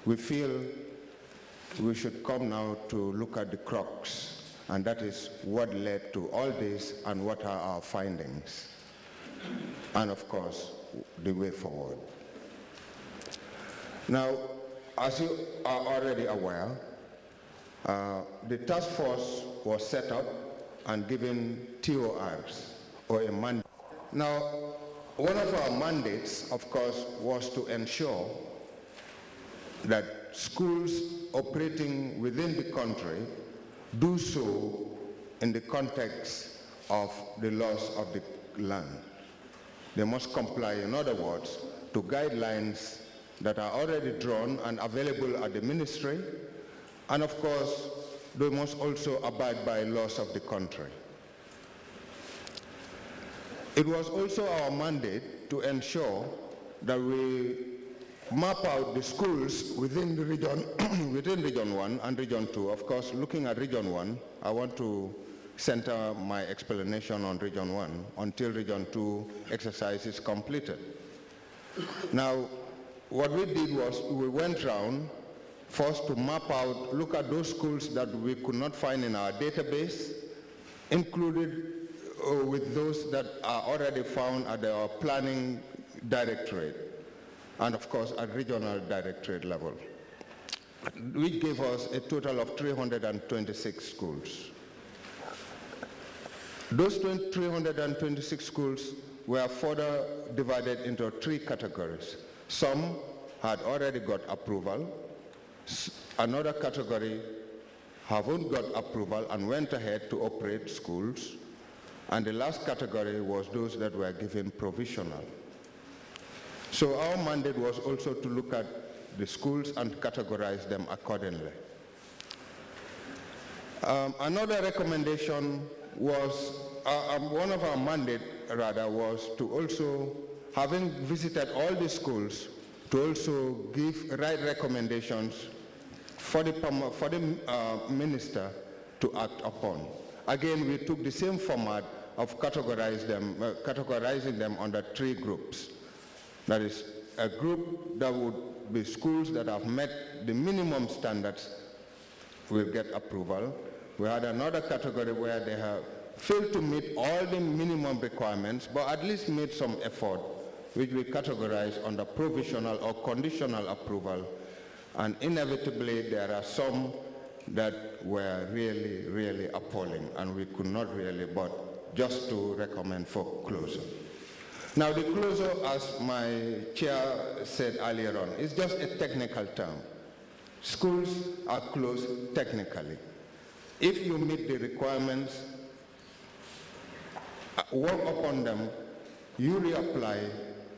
we feel we should come now to look at the crux, and that is what led to all this and what are our findings, and of course, the way forward. Now, as you are already aware, the task force was set up and given TORs, or a mandate. Now, one of our mandates, of course, was to ensure that schools operating within the country do so in the context of the laws of the land. They must comply, in other words, to guidelines that are already drawn and available at the ministry, and of course, they must also abide by laws of the country. It was also our mandate to ensure that we map out the schools within the region, within Region 1 and Region 2. Of course, looking at Region 1, I want to center my explanation on Region 1 until Region 2 exercise is completed. Now, what we did was we went around first to map out, look at those schools that we could not find in our database, included with those that are already found at our planning directorate, and of course at regional directorate level, which gave us a total of 326 schools. Those 326 schools were further divided into 3 categories. Some had already got approval, another category haven't got approval and went ahead to operate schools, and the last category was those that were given provisional. So our mandate was also to look at the schools and categorize them accordingly. Another recommendation was, one of our mandate rather, was to also, having visited all the schools, to also give right recommendations for the minister to act upon. Again, we took the same format of categorizing them under 3 groups. That is, a group that would be schools that have met the minimum standards will get approval. We had another category where they have failed to meet all the minimum requirements, but at least made some effort, which we categorize under provisional or conditional approval. And inevitably, there are some that were really, really appalling, and we could not really, but just to recommend for closure. Now, the closure, as my chair said earlier on, is just a technical term. Schools are closed technically. If you meet the requirements, work upon them, you reapply,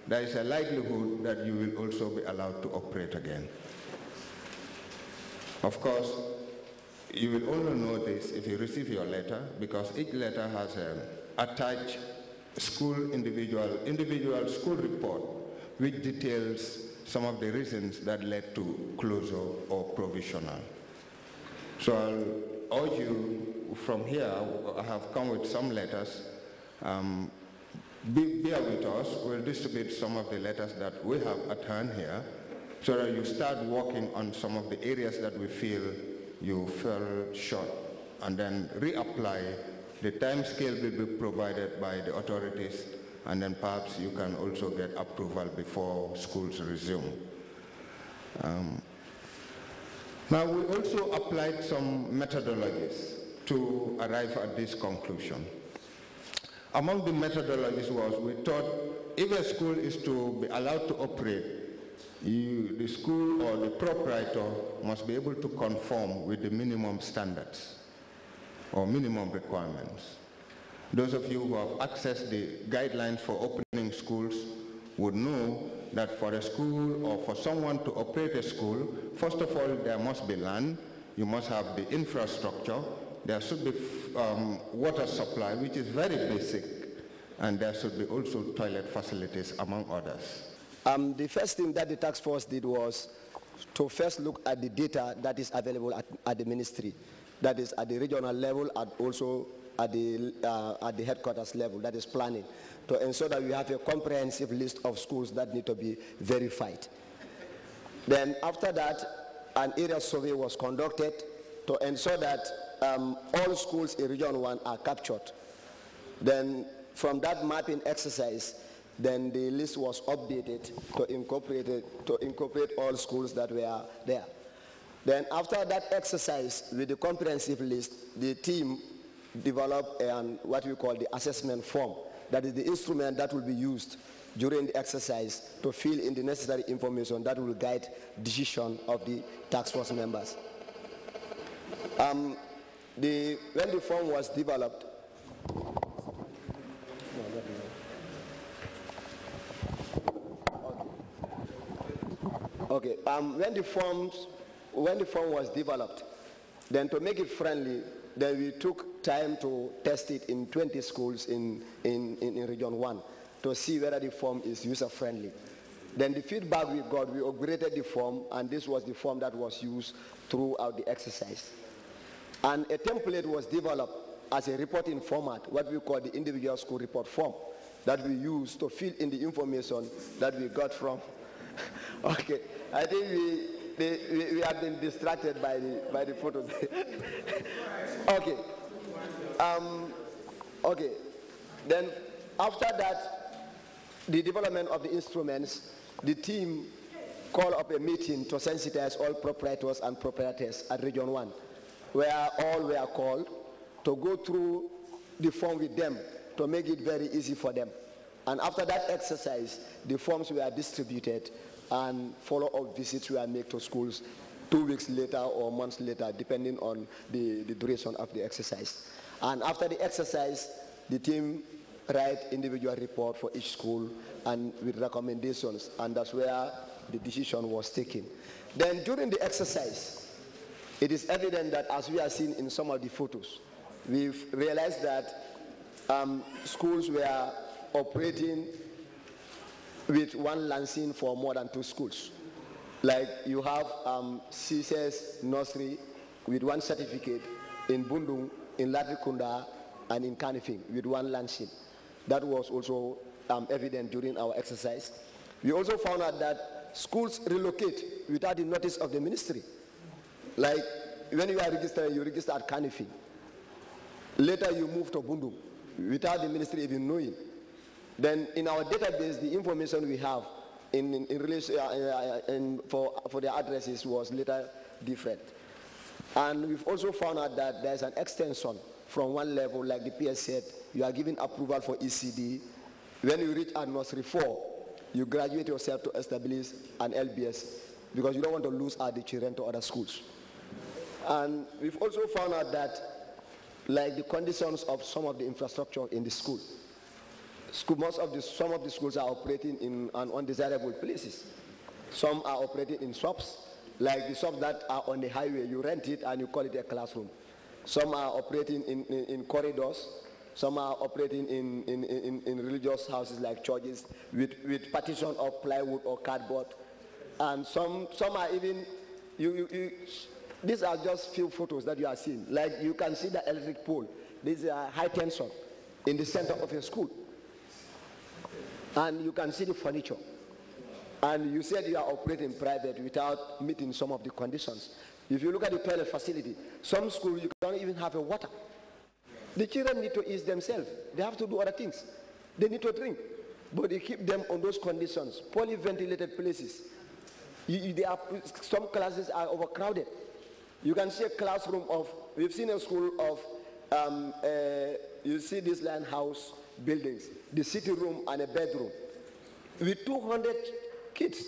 there is a likelihood that you will also be allowed to operate again. Of course, you will only know this if you receive your letter, because each letter has an attached individual school report, which details some of the reasons that led to closure or provisional. So I'll urge you from here, I have come with some letters. Bear with us, we'll distribute some of the letters that we have at hand here, so that you start working on some of the areas that we feel you fell short, and then reapply. The time scale will be provided by the authorities, and then perhaps you can also get approval before schools resume. Now, we also applied some methodologies to arrive at this conclusion. Among the methodologies was, we thought if a school is to be allowed to operate, the school or the proprietor must be able to conform with the minimum standards or minimum requirements. Those of you who have accessed the guidelines for opening schools would know that for a school or for someone to operate a school, first of all, there must be land, you must have the infrastructure, there should be water supply, which is very basic, and there should be also toilet facilities, among others. The first thing that the task force did was to first look at the data that is available at the ministry, that is at the regional level and also at the headquarters level, that is planning, to ensure that we have a comprehensive list of schools that need to be verified. Then after that, an area survey was conducted to ensure that all schools in Region 1 are captured. Then from that mapping exercise, then the list was updated to incorporate all schools that were there. Then after that exercise with the comprehensive list, the team developed what we call the assessment form. That is the instrument that will be used during the exercise to fill in the necessary information that will guide decision of the task force members. When the form was developed, when the form was developed, then to make it friendly, then we took time to test it in 20 schools in Region 1 to see whether the form is user-friendly. Then the feedback we got, we upgraded the form, and this was the form that was used throughout the exercise. And a template was developed as a reporting format, what we call the individual school report form, that we use to fill in the information that we got from. Okay, I think we have been distracted by the photos. Okay. Okay. Then after that, the development of the instruments, the team called up a meeting to sensitize all proprietors and proprietors at Region 1, where all were called to go through the form with them to make it very easy for them. And after that exercise, the forms were distributed and follow-up visits were made to schools 2 weeks later or months later, depending on the duration of the exercise. And after the exercise, the team write individual report for each school and with recommendations, and that's where the decision was taken. Then during the exercise, it is evident that, as we are seeing in some of the photos, we've realized that schools were operating with one lancing for more than 2 schools. Like you have CSS nursery with 1 certificate in Bundung, in Latrikunda, and in Kanifing with 1 lancing. That was also evident during our exercise. We also found out that schools relocate without the notice of the ministry. Like when you are registered, you register at Kanifing. Later you move to Bundung without the ministry even knowing. Then in our database, the information we have in relation for the addresses was later different. And we've also found out that there's an extension from one level, like the PS said, you are given approval for ECD. When you reach at nursery 4, you graduate yourself to establish an LBS because you don't want to lose out the children to other schools. And we've also found out that, like the conditions of some of the infrastructure in the school, some of the schools are operating in undesirable places. Some are operating in shops, like the shops that are on the highway. You rent it and you call it a classroom. Some are operating in corridors. Some are operating in religious houses like churches with partition of plywood or cardboard. And some are even, these are just few photos that you are seeing. Like you can see the electric pole. This is high tension in the center of a school. And you can see the furniture. And you said you are operating private without meeting some of the conditions. If you look at the toilet facility, some schools you don't even have a water. The children need to eat themselves. They have to do other things. They need to drink. But they keep them on those conditions, poorly ventilated places. Some classes are overcrowded. You can see a classroom of, we've seen a school of, you see this land house buildings, the city room and a bedroom with 200 kids.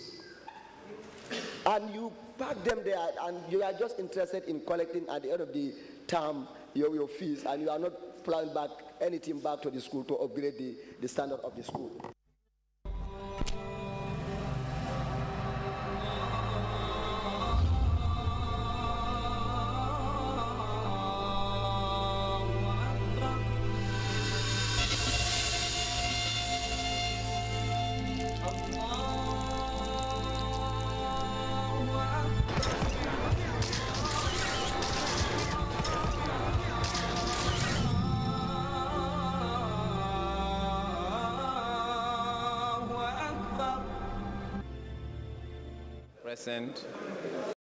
And you pack them there and you are just interested in collecting at the end of the term your fees, and you are not planning back anything back to the school to upgrade the standard of the school. Present.